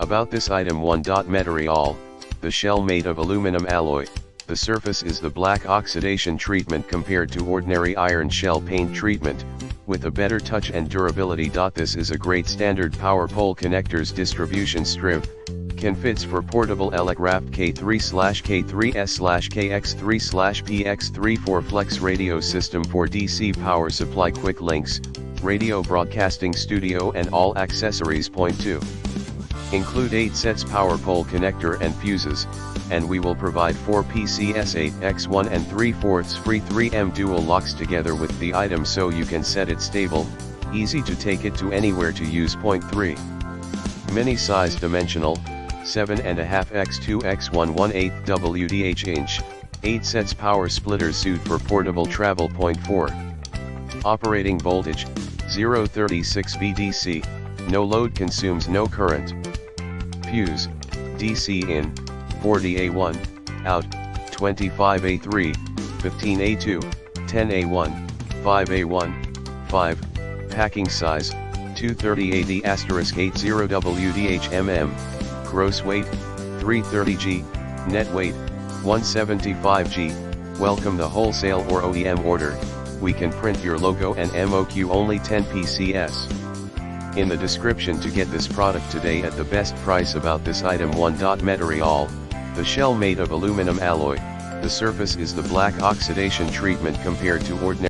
About this item. 1. Material, the shell made of aluminum alloy. The surface is the black oxidation treatment compared to ordinary iron shell paint treatment, with a better touch and durability. This is a great standard power pole connectors distribution strip, can fits for portable wrapped K3/K3S/KX3/PX34 flex radio system for DC power supply, quick links, radio broadcasting studio and all accessories. Point 2. Include 8 sets power pole connector and fuses, and we will provide 4 PCS 8x1 and 3/4 free 3M dual locks together with the item so you can set it stable, easy to take it to anywhere to use. Point 3. Mini size dimensional, 7.5x2x1 1/8 WDH inch, 8 sets power splitter suit for portable travel. Point 4. Operating voltage, 036 VDC, no load, consumes no current. Fuse, DC in, 40A1, out, 25A3, 15A2, 10A1, 5A1, 5, packing size, 230 AD*80 WDH mm, gross weight, 330 g, net weight, 175 g, welcome the wholesale or OEM order, we can print your logo and MOQ, only 10 PCS. In the description to get this product today at the best price. About this item. 1. Material, the shell made of aluminum alloy, the surface is the black oxidation treatment compared to ordinary